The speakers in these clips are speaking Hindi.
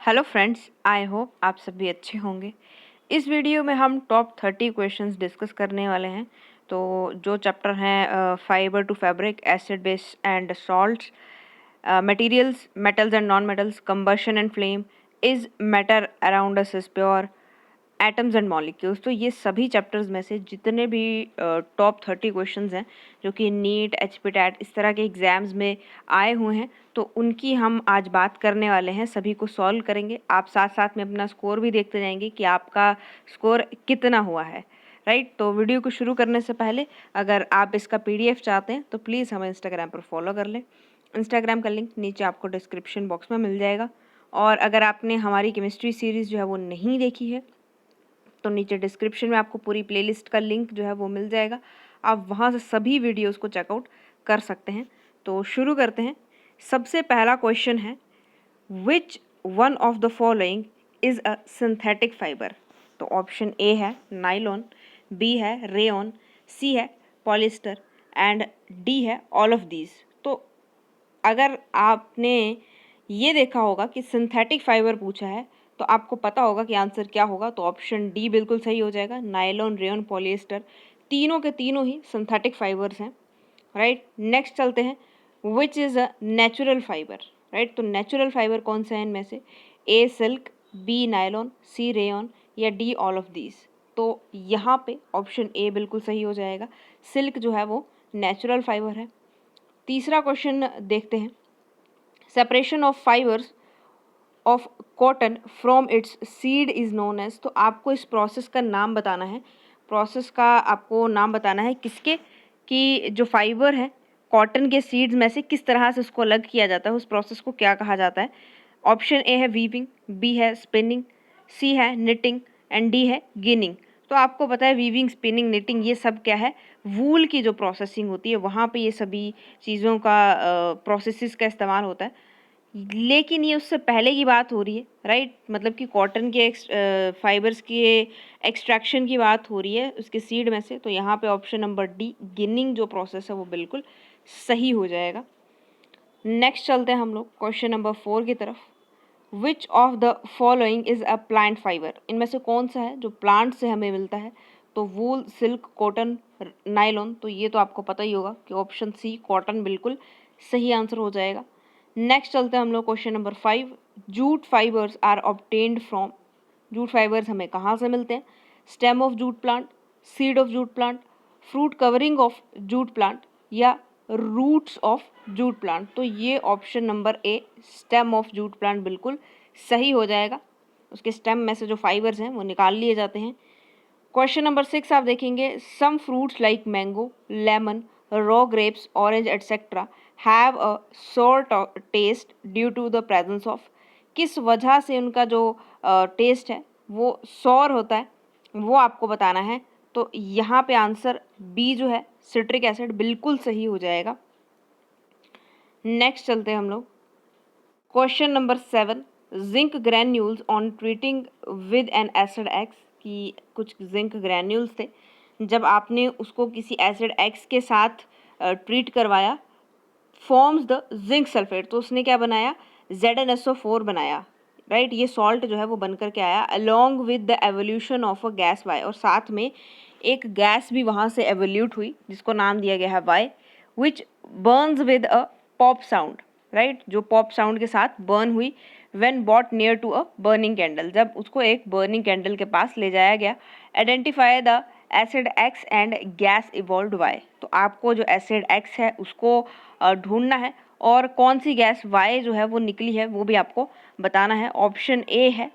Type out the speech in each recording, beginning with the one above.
हेलो फ्रेंड्स, आई होप आप सभी अच्छे होंगे। इस वीडियो में हम टॉप 30 क्वेश्चंस डिस्कस करने वाले हैं। तो जो चैप्टर हैं fibre to fabric, acid base and salts, materials, metals and non metals, combustion and flame, is matter around us is pure, atoms and molecules. तो ये सभी चैप्टर्स में से जितने भी टॉप 30 क्वेश्चंस हैं जो कि नीट, एचपीटैट इस तरह के एग्जाम्स में आए हुए हैं, तो उनकी हम आज बात करने वाले हैं। सभी को सॉल्व करेंगे। आप साथ साथ में अपना स्कोर भी देखते जाएंगे कि आपका स्कोर कितना हुआ है। राइट, तो वीडियो को शुरू करने से पहले अगर आप इसका पीडीएफ चाहते हैं तो प्लीज़ हमें इंस्टाग्राम पर फॉलो कर लें। इंस्टाग्राम का लिंक नीचे आपको डिस्क्रिप्शन बॉक्स में मिल जाएगा। और अगर आपने हमारी केमिस्ट्री सीरीज़ जो है वो नहीं देखी है तो नीचे डिस्क्रिप्शन में आपको पूरी प्लेलिस्ट का लिंक जो है वो मिल जाएगा। आप वहाँ से सभी वीडियोस को चेकआउट कर सकते हैं। तो शुरू करते हैं। सबसे पहला क्वेश्चन है, which one of the following is a synthetic fibre. तो ऑप्शन ए है नाइलॉन, बी है रेयॉन, सी है पॉलिस्टर एंड डी है ऑल ऑफ दीज। तो अगर आपने ये देखा होगा कि सिंथेटिक फाइबर पूछा है तो आपको पता होगा कि आंसर क्या होगा। तो ऑप्शन डी बिल्कुल सही हो जाएगा। नायलॉन, रेयन, पॉलिएस्टर तीनों के तीनों ही सिंथेटिक फाइबर्स हैं। राइट, नेक्स्ट चलते हैं। Which is a natural fibre. Right, तो नेचुरल फाइबर कौन सा है इनमें से? ए सिल्क, बी नायलॉन, सी रेयन या डी ऑल ऑफ दीज। तो यहाँ पे ऑप्शन ए बिल्कुल सही हो जाएगा। सिल्क जो है वो नेचुरल फाइबर है। तीसरा क्वेश्चन देखते हैं। Separation of fibres of cotton from its seed is known as. तो आपको इस प्रोसेस का नाम बताना है। प्रोसेस का आपको नाम बताना है किसके, कि जो फाइबर है कॉटन के सीड्स में से किस तरह से उसको अलग किया जाता है, उस प्रोसेस को क्या कहा जाता है। ऑप्शन ए है वीविंग, बी है स्पिनिंग, सी है निटिंग एंड डी है गिनिंग। तो आपको पता है वीविंग, स्पिनिंग, निटिंग ये सब क्या है, वूल की जो प्रोसेसिंग होती है वहाँ पे ये सभी चीज़ों का प्रोसेसेस का इस्तेमाल होता है। लेकिन ये उससे पहले की बात हो रही है। राइट, मतलब कि कॉटन के फाइबर्स के एक्सट्रैक्शन की बात हो रही है उसके सीड में से। तो यहाँ पे ऑप्शन नंबर डी गिनिंग जो प्रोसेस है वो बिल्कुल सही हो जाएगा। नेक्स्ट चलते हैं हम लोग क्वेश्चन नंबर 4 की तरफ। विच of the following is a plant fibre. इनमें से कौन सा है जो प्लांट से हमें मिलता है? तो वूल, सिल्क, कॉटन, नायलॉन। तो ये तो आपको पता ही होगा कि ऑप्शन सी कॉटन बिल्कुल सही आंसर हो जाएगा। नेक्स्ट चलते हैं हम लोग question number 5। Jute fibres are obtained from. Jute fibres हमें कहाँ से मिलते हैं? Stem of jute plant, seed of jute plant, fruit covering of jute plant या रूट्स ऑफ जूट प्लांट। तो ये option number A stem of jute plant बिल्कुल सही हो जाएगा। उसके स्टेम में से जो फाइबर्स हैं वो निकाल लिए जाते हैं। क्वेश्चन नंबर 6 आप देखेंगे, some fruits like mango, lemon, raw grapes, orange etcetera have a sour taste due to the presence of. किस वजह से उनका जो टेस्ट है वो सौर होता है, वो आपको बताना है। तो यहाँ पे आंसर बी जो है सिट्रिक एसिड बिल्कुल सही हो जाएगा। नेक्स्ट चलते हैं हम लोग question number 7। Zinc granules on treating with N acid x. की कुछ जिंक ग्रैन्यूल्स थे, जब आपने उसको किसी एसिड एक्स के साथ ट्रीट करवाया, फॉर्म्स द जिंक सल्फेट। तो उसने क्या बनाया? ZnSO4 बनाया। राइट, ये सॉल्ट जो है वो बन करके आया along with the evolution of a gas Y. और साथ में एक गैस भी वहाँ से एवोल्यूट हुई जिसको नाम दिया गया है Y, which burns with a pop sound. Right, जो पॉप साउंड के साथ बर्न हुई when brought near to a burning candle. जब उसको एक बर्निंग कैंडल के पास ले जाया गया। Identify the acid X and gas evolved Y. तो आपको जो एसिड एक्स है उसको ढूंढना है और कौन सी गैस वाई जो है वो निकली है वो भी आपको बताना है। ऑप्शन ए है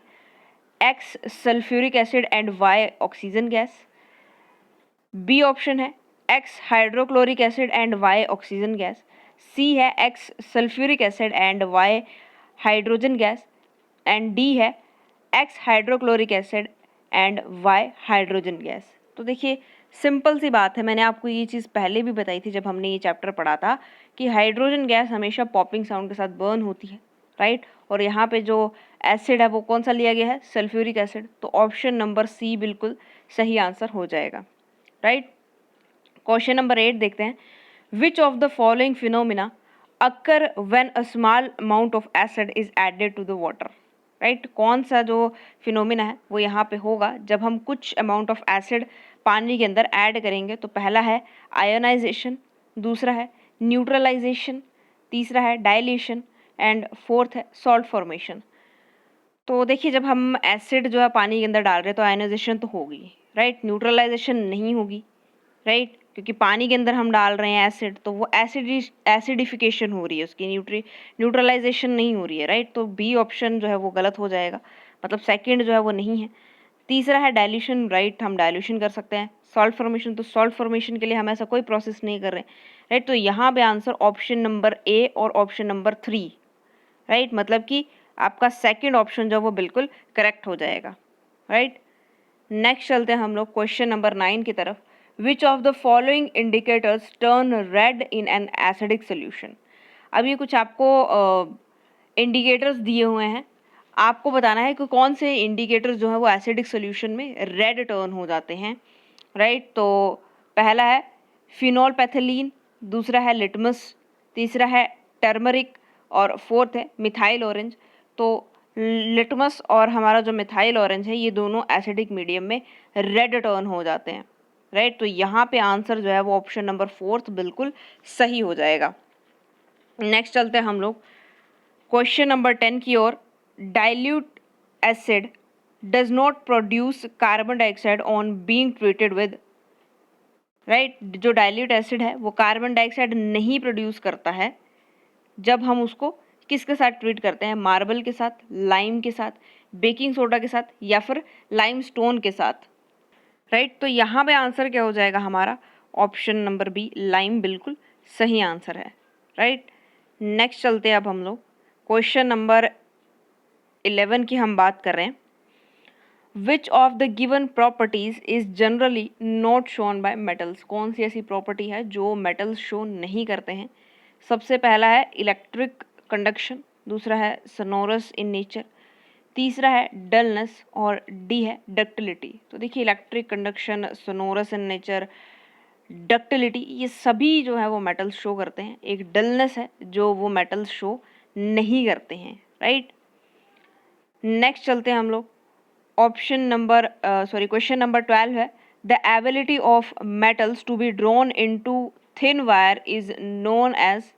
X sulphuric acid and Y oxygen gas. B option है X hydrochloric acid and Y oxygen gas. C है X sulphuric acid and Y hydrogen gas and D है X hydrochloric acid and Y hydrogen gas. तो देखिए सिंपल सी बात है, मैंने आपको ये चीज़ पहले भी बताई थी जब हमने ये चैप्टर पढ़ा था कि हाइड्रोजन गैस हमेशा पॉपिंग साउंड के साथ बर्न होती है। राइट, और यहाँ पे जो एसिड है वो कौन सा लिया गया है? Sulphuric acid. तो ऑप्शन नंबर सी बिल्कुल सही आंसर हो जाएगा। राइट, क्वेश्चन नंबर 8 देखते हैं। Which of the following phenomena occur when a small amount of acid is added to the water. Right. कौन सा जो फिनोमिना है वो यहाँ पे होगा जब हम कुछ अमाउंट ऑफ एसिड पानी के अंदर ऐड करेंगे। तो पहला है आयोनाइजेशन, दूसरा है न्यूट्रलाइजेशन, तीसरा है डाइल्यूशन एंड फोर्थ है सॉल्ट फॉर्मेशन। तो देखिए जब हम एसिड जो है पानी के अंदर डाल रहे हैं तो आयोनाइजेशन तो होगी, राइट। न्यूट्रलाइजेशन नहीं होगी, राइट, क्योंकि पानी के अंदर हम डाल रहे हैं एसिड, तो वो एसिडिफिकेशन हो रही है उसकी, न्यूट्रलाइजेशन नहीं हो रही है, राइट। तो बी ऑप्शन जो है वो गलत हो जाएगा, मतलब सेकंड जो है वो नहीं है। तीसरा है डाइल्यूशन, राइट, हम डाइल्यूशन कर सकते हैं। सॉल्ट फॉर्मेशन, तो सॉल्ट फॉर्मेशन के लिए हम ऐसा कोई प्रोसेस नहीं कर रहे, राइट। तो यहाँ पे आंसर ऑप्शन नंबर ए और ऑप्शन नंबर 3, राइट, मतलब कि आपका सेकंड ऑप्शन जो वो बिल्कुल करेक्ट हो जाएगा, राइट। नेक्स्ट चलते हैं हम लोग क्वेश्चन नंबर 9 की तरफ। विच of the following indicators turn red in an acidic solution. अब ये कुछ आपको इंडिकेटर्स दिए हुए हैं, आपको बताना है कि कौन से इंडिकेटर्स जो है वो एसिडिक सोल्यूशन में रेड टर्न हो जाते हैं, राइट। तो पहला है फिनोल पैथिलीन, दूसरा है लिटमस, तीसरा है टर्मरिक और फोर्थ है मिथाइल ऑरेंज। तो लिटमस और हमारा जो मिथाइल ऑरेंज है ये दोनों एसिडिक मीडियम में रेड टर्न हो जाते हैं, राइट। तो यहाँ पे आंसर जो है वो ऑप्शन नंबर 4 बिल्कुल सही हो जाएगा। नेक्स्ट चलते हैं हम लोग क्वेश्चन नंबर 10 की ओर। Dilute acid does not produce carbon dioxide on being treated with, right. जो डाइल्यूट एसिड है वो कार्बन डाइऑक्साइड नहीं प्रोड्यूस करता है जब हम उसको किसके साथ ट्रीट करते हैं, मार्बल के साथ, लाइम के साथ, बेकिंग सोडा के साथ या फिर लाइम स्टोन के साथ, राइट। तो यहाँ पे आंसर क्या हो जाएगा हमारा, ऑप्शन नंबर बी लाइम बिल्कुल सही आंसर है, राइट। नेक्स्ट चलते हैं अब हम लोग क्वेश्चन नंबर 11 की हम बात कर रहे हैं। Which of the given properties is generally not shown by metals. कौन सी ऐसी प्रॉपर्टी है जो मेटल्स शो नहीं करते हैं। सबसे पहला है इलेक्ट्रिक कंडक्शन, दूसरा है सोनोरस इन नेचर, तीसरा है डलनेस और डी है डक्टिलिटी। तो देखिए electric conduction, sonorous in nature, ductility, ये सभी जो है वो मेटल्स शो करते हैं। एक डलनेस है जो वो मेटल्स शो नहीं करते हैं, राइट। नेक्स्ट चलते हैं हम लोग ऑप्शन नंबर क्वेश्चन नंबर 12 है। The ability of metals to be drawn into thin wire is known as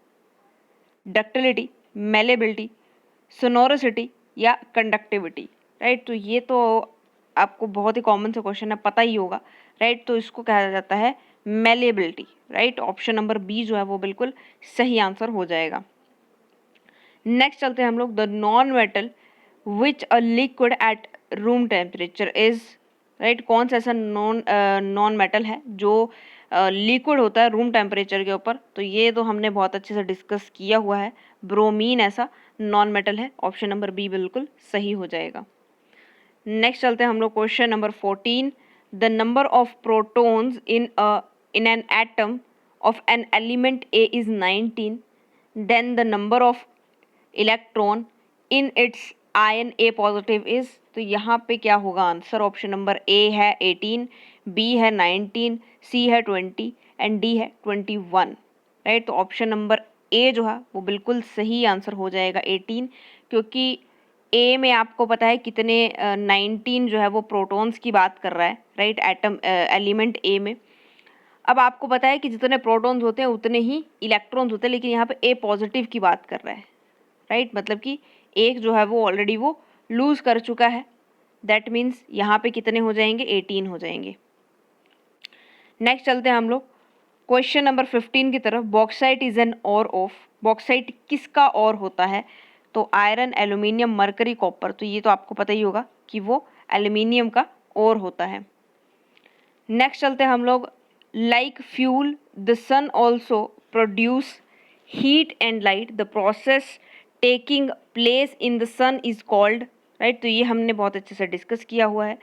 ductility, malleability, sonorosity या कंडक्टिविटी, राइट। तो ये तो आपको बहुत ही कॉमन सा क्वेश्चन है, पता ही होगा, राइट। तो इसको कहा जाता है malleability, right. Option number B जो है वो बिल्कुल सही आंसर हो जाएगा। नेक्स्ट चलते हैं हम लोग the non metal which a liquid at room temperature is, right. कौन सा ऐसा नॉन मेटल है जो लिक्विड होता है रूम टेम्परेचर के ऊपर। तो ये तो हमने बहुत अच्छे से डिस्कस किया हुआ है, ब्रोमीन ऐसा नॉन मेटल है। ऑप्शन नंबर बी बिल्कुल सही हो जाएगा। नेक्स्ट चलते हैं हम लोग question number 14। The number of protons in an atom of an element A is 19, then the number of electron in its ion A positive is. तो यहाँ पे क्या होगा आंसर, ऑप्शन नंबर ए है 18, बी है 19, सी है 20 एंड डी है 21, राइट। तो ऑप्शन नंबर ए जो है वो बिल्कुल सही आंसर हो जाएगा 18, क्योंकि ए में आपको पता है कितने 19 जो है वो प्रोटॉन्स की बात कर रहा है, राइट, एटम एलिमेंट ए में। अब आपको पता है कि जितने प्रोटॉन्स होते हैं उतने ही इलेक्ट्रॉन्स होते हैं, लेकिन यहाँ पे ए पॉजिटिव की बात कर रहा है, राइट, मतलब कि एक जो है वो ऑलरेडी वो लूज कर चुका है। दैट मीन्स यहाँ पे कितने हो जाएंगे, 18 हो जाएंगे। नेक्स्ट चलते हैं हम लोग क्वेश्चन नंबर 15 की तरफ। Bauxite is an ore of, bauxite किसका ओर होता है। तो आयरन, एल्यूमिनियम, मरकरी, कॉपर। तो ये तो आपको पता ही होगा कि वो एल्यूमिनियम का ओर होता है। नेक्स्ट चलते हैं हम लोग like fuel the sun also produce heat and light, the process taking place in the sun is called, right. तो ये हमने बहुत अच्छे से डिस्कस किया हुआ है।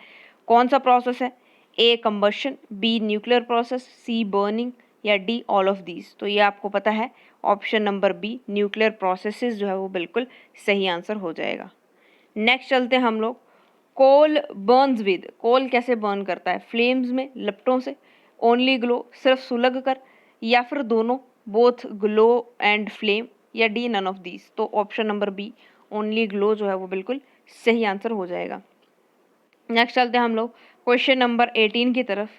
कौन सा प्रोसेस है, A combustion, B nuclear process, C burning या डी ऑल ऑफ दीज। तो ये आपको पता है option number B nuclear processes जो है वो बिल्कुल सही आंसर हो जाएगा। नेक्स्ट चलते हैं हम लोग कोल बर्न्स विद, कोल कैसे बर्न करता है, फ्लेम्स में, लपटों से, ओनली ग्लो, सिर्फ सुलग कर, या फिर दोनों, बोथ ग्लो एंड फ्लेम, या डी नन ऑफ दीज। तो option number B only glow जो है वो बिल्कुल सही आंसर हो जाएगा। नेक्स्ट चलते हैं हम लोग क्वेश्चन नंबर 18 की तरफ।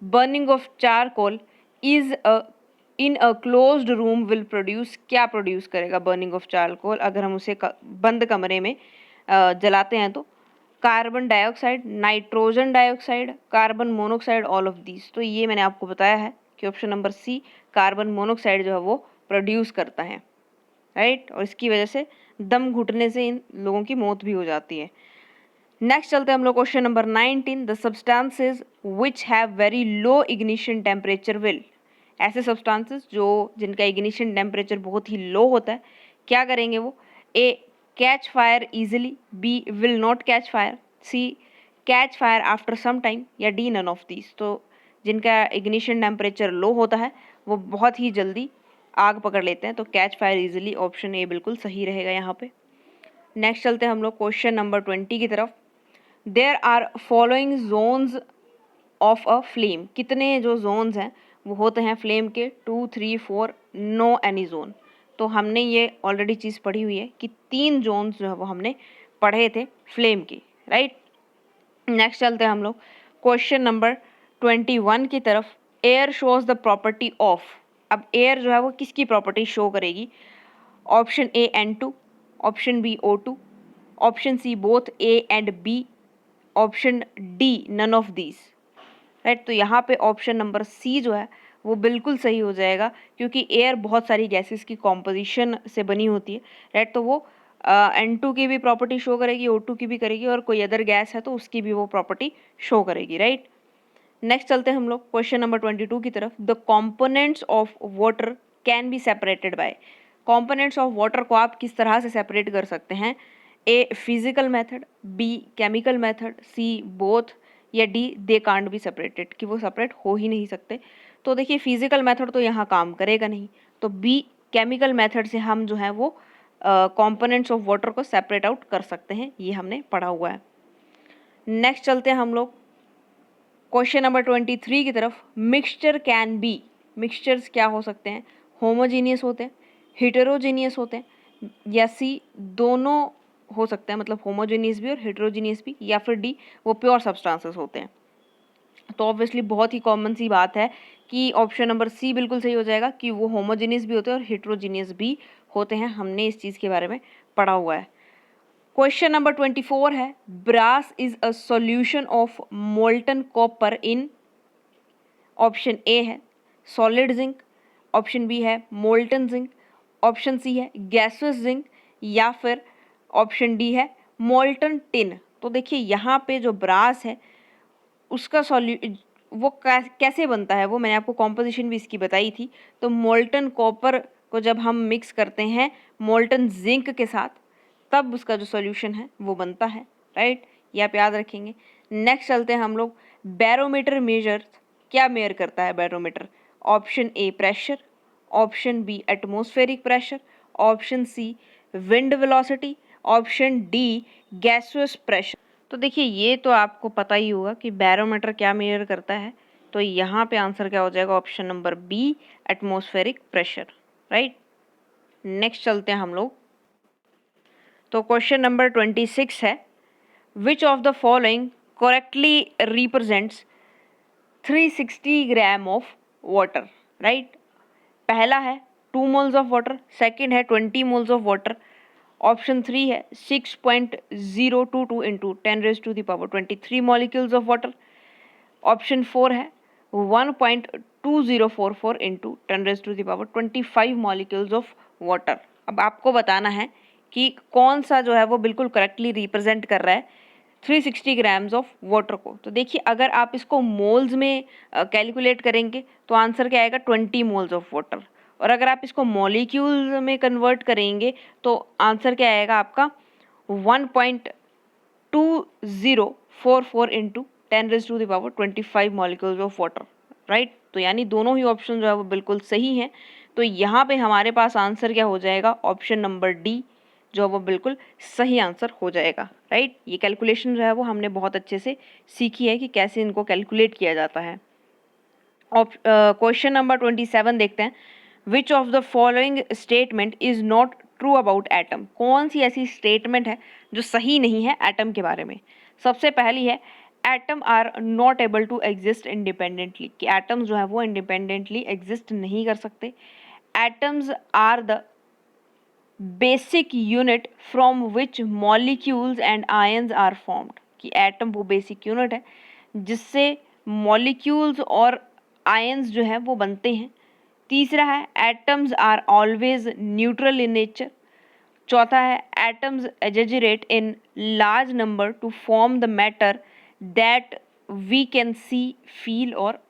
Burning of charcoal is in a closed room will produce, क्या प्रोड्यूस करेगा बर्निंग ऑफ चारकोल अगर हम उसे बंद कमरे में जलाते हैं तो? Carbon dioxide, nitrogen dioxide, carbon monoxide, all of these. तो ये मैंने आपको बताया है कि option number C carbon monoxide जो है वो प्रोड्यूस करता है, राइट। और इसकी वजह से दम घुटने से इन लोगों की मौत भी हो जाती है। नेक्स्ट चलते हैं हम लोग question number 19। The substances which have very low ignition temperature will, ऐसे सब्सटेंसेस जो जिनका इग्निशन टेम्परेचर बहुत ही लो होता है, क्या करेंगे वो? A catch fire easily, B will not catch fire, C catch fire after some time, या डी नन ऑफ दीज। तो जिनका इग्निशन टेम्परेचर लो होता है वो बहुत ही जल्दी आग पकड़ लेते हैं, तो catch fire easily, option A बिल्कुल सही रहेगा यहाँ पे। नेक्स्ट चलते हैं हम लोग क्वेश्चन नंबर 20 की तरफ। There are following zones of a flame, कितने जो जोन्स हैं वो होते हैं फ्लेम के? 2, 3, 4, नो एनी जोन। तो हमने ये ऑलरेडी चीज़ पढ़ी हुई है कि 3 जोन्स जो है वो हमने पढ़े थे फ्लेम के, राइट। नेक्स्ट चलते हैं हम लोग क्वेश्चन नंबर 21 की तरफ। Air shows the property of, अब एयर जो है वो किसकी प्रॉपर्टी शो करेगी? Option A N2, option B O2, option C both A and B, option D none of these, right. तो यहाँ पे ऑप्शन नंबर सी जो है वो बिल्कुल सही हो जाएगा, क्योंकि एयर बहुत सारी गैसेस की कॉम्पोजिशन से बनी होती है, राइट। तो वो N2 की भी प्रॉपर्टी शो करेगी, O2 की भी करेगी, और कोई अदर गैस है तो उसकी भी वो प्रॉपर्टी शो करेगी, राइट। नेक्स्ट चलते हैं हम लोग क्वेश्चन नंबर 22 की तरफ। The components of water can be separated by, components of water को आप किस तरह से सेपरेट कर सकते हैं? A physical method, B chemical method, C both, या D they can't be separated, कि वो सेपरेट हो ही नहीं सकते। तो देखिए फिजिकल मेथड तो यहाँ काम करेगा नहीं, तो बी केमिकल मेथड से हम जो है वो कॉम्पोनेंट्स ऑफ वाटर को सेपरेट आउट कर सकते हैं, ये हमने पढ़ा हुआ है। नेक्स्ट चलते हैं हम लोग क्वेश्चन नंबर 23 की तरफ। मिक्सचर कैन बी, मिक्सचर्स क्या हो सकते हैं? होमोजीनियस होते हैं, हिटेरोजीनियस होते हैं, या सी दोनों हो सकते हैं, मतलब होमोजीनियस भी और हेटेरोजीनियस भी, या फिर डी वो प्योर सब्सटेंसेस होते हैं। तो ऑब्वियसली बहुत ही कॉमन सी बात है कि ऑप्शन नंबर सी बिल्कुल सही हो जाएगा कि वो होमोजीनियस भी होते हैं और हेटेरोजीनियस भी होते हैं, हमने इस चीज़ के बारे में पढ़ा हुआ है। क्वेश्चन नंबर 24 है। Brass is a solution of molten copper in, option A है सॉलिड जिंक, ऑप्शन बी है मोल्टन जिंक, ऑप्शन सी है गैसोस जिंक, या फिर ऑप्शन डी है मोल्टन टिन। तो देखिए यहाँ पे जो ब्रास है उसका वो कैसे बनता है वो मैंने आपको कॉम्पोजिशन भी इसकी बताई थी। तो मोल्टन कॉपर को जब हम मिक्स करते हैं मोल्टन जिंक के साथ, तब उसका जो सॉल्यूशन है वो बनता है, राइट। ये आप याद रखेंगे। नेक्स्ट चलते हैं हम लोग। बैरोमीटर मेजर क्या मेयर करता है barometer? Option A pressure, option B atmospheric pressure, option C wind velocity, option D gaseous pressure. तो देखिए ये तो आपको पता ही होगा कि बैरोमीटर क्या मेजर करता है, तो यहाँ पे आंसर क्या हो जाएगा? Option number B atmospheric pressure, right. Next चलते हैं हम लोग। तो क्वेश्चन नंबर 26 है। Which of the following correctly represents 360 gram of water, right. पहला है 2 मोल्स ऑफ वाटर, सेकेंड है 20 मोल्स ऑफ वाटर, ऑप्शन 3 है 6.022 into 10⁻23 molecules of water, option 4 है 1.2044 इंटू 10⁻25 मॉलिक्यूल्स ऑफ वाटर। अब आपको बताना है कि कौन सा जो है वो बिल्कुल करेक्टली रिप्रेजेंट कर रहा है 360 ग्राम्स ऑफ वाटर को। तो देखिए अगर आप इसको मोल्स में कैलकुलेट करेंगे तो आंसर क्या आएगा? 20 मोल्स ऑफ वाटर। और अगर आप इसको मॉलिक्यूल्स में कन्वर्ट करेंगे तो आंसर क्या आएगा आपका? 1.2044 into 10⁻25 molecules of water, right. तो यानी दोनों ही ऑप्शन जो है वो बिल्कुल सही हैं। तो यहाँ पे हमारे पास आंसर क्या हो जाएगा? ऑप्शन नंबर डी जो वो बिल्कुल सही आंसर हो जाएगा, राइट। ये कैलकुलेशन जो है वो हमने बहुत अच्छे से सीखी है कि कैसे इनको कैलकुलेट किया जाता है। क्वेश्चन नंबर 27 देखते हैं। Which of the following statement is not true about atom, कौन सी ऐसी स्टेटमेंट है जो सही नहीं है एटम के बारे में। सबसे पहली है atom are not able to exist independently, कि एटम्स जो है वो इंडिपेंडेंटली एग्जिस्ट नहीं कर सकते। Atoms are the basic unit from which molecules and ions are formed, कि एटम वो बेसिक यूनिट है जिससे मॉलिक्यूल्स और आयंस जो है वो बनते हैं। तीसरा है atoms are always neutral in nature. चौथा है atoms exaggerate in large number to form the matter that we can see, feel और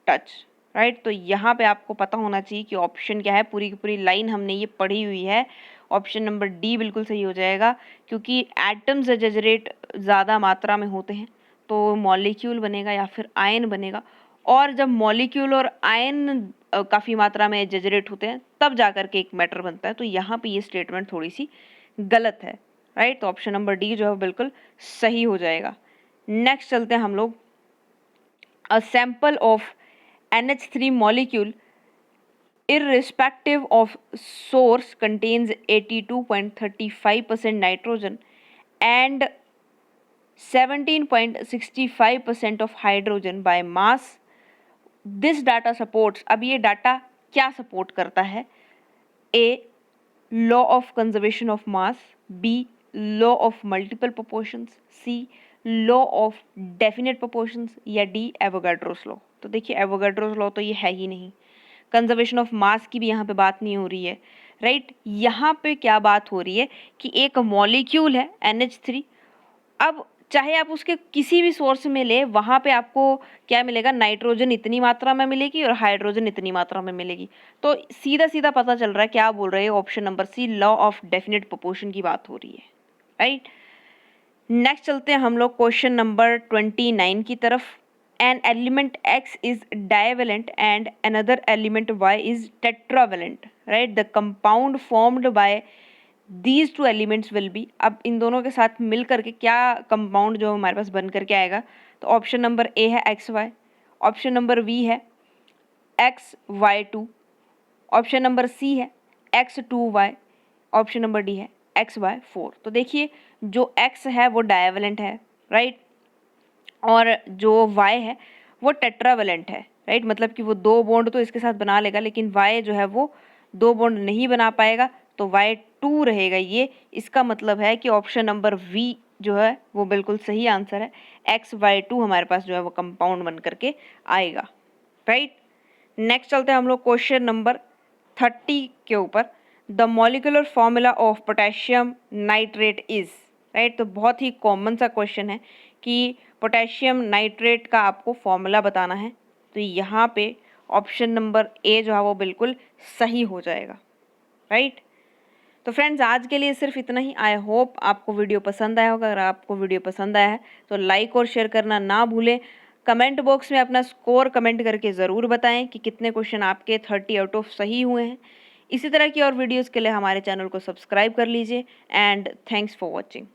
टच। राइट, तो यहाँ पे आपको पता होना चाहिए कि ऑप्शन क्या है। पूरी की पूरी लाइन हमने ये पढ़ी हुई है, ऑप्शन नंबर डी बिल्कुल सही हो जाएगा, क्योंकि एटम्स एग्जेजरेट ज़्यादा मात्रा में होते हैं तो मॉलिक्यूल बनेगा या फिर आयन बनेगा, और जब मॉलिक्यूल और आयन काफ़ी मात्रा में एग्जेजरेट होते हैं तब जाकर के एक मैटर बनता है। तो यहाँ पे ये स्टेटमेंट थोड़ी सी गलत है। राइट, तो ऑप्शन नंबर डी जो है बिल्कुल सही हो जाएगा। नेक्स्ट चलते हैं हम लोग। A sample of NH3 molecule irrespective of source contains 82.35% nitrogen and 17.65% of hydrogen by mass. This data supports, अब ये डाटा क्या सपोर्ट करता है? A. Law of conservation of mass, B. Law of multiple proportions, C. Law of definite proportions, या D. Avogadro's law। तो देखिए एवोगाड्रोस लॉ तो ये है ही नहीं, कंजर्वेशन ऑफ मास की भी यहाँ पे बात नहीं हो रही है। राइट, यहाँ पे क्या बात हो रही है कि एक मॉलिक्यूल है NH3, अब चाहे आप उसके किसी भी सोर्स में ले, वहाँ पे आपको क्या मिलेगा, नाइट्रोजन इतनी मात्रा में मिलेगी और हाइड्रोजन इतनी मात्रा में मिलेगी। तो सीधा सीधा पता चल रहा है क्या बोल रहे हैं, option number C law of definite proportion की बात हो रही है। राइट, नेक्स्ट चलते हैं हम लोग क्वेश्चन नंबर 29 की तरफ। An element X is divalent and another element Y is tetravalent. Right, the compound formed by these two elements will be, अब इन दोनों के साथ मिल करके क्या कंपाउंड जो हमारे पास बन करके आएगा, तो ऑप्शन नंबर ए है XY, ऑप्शन नंबर बी है XY2, ऑप्शन नंबर सी है X2Y, ऑप्शन नंबर डी है XY4। तो देखिए जो X है वो डायवेलेंट है, राइट, और जो Y है वो टेट्रावेलेंट है। राइट, मतलब कि वो 2 बॉन्ड तो इसके साथ बना लेगा, लेकिन Y जो है वो 2 बॉन्ड नहीं बना पाएगा, तो Y2 रहेगा ये। इसका मतलब है कि ऑप्शन नंबर V जो है वो बिल्कुल सही आंसर है। XY2 हमारे पास जो है वो कंपाउंड बन करके आएगा। राइट, नेक्स्ट चलते हैं हम लोग क्वेश्चन नंबर 30 के ऊपर। The molecular formula of potassium nitrate is. Right, तो बहुत ही कॉमन सा क्वेश्चन है कि पोटेशियम नाइट्रेट का आपको फॉर्मूला बताना है, तो यहाँ पे ऑप्शन नंबर ए जो है वो बिल्कुल सही हो जाएगा। राइट, तो फ्रेंड्स आज के लिए सिर्फ इतना ही। आई होप आपको वीडियो पसंद आया होगा। अगर आपको वीडियो पसंद आया है तो लाइक और शेयर करना ना भूलें। कमेंट बॉक्स में अपना स्कोर कमेंट करके ज़रूर बताएं कि कितने क्वेश्चन आपके 30 आउट ऑफ सही हुए हैं। इसी तरह की और वीडियोज़ के लिए हमारे चैनल को सब्सक्राइब कर लीजिए एंड थैंक्स फॉर वॉचिंग।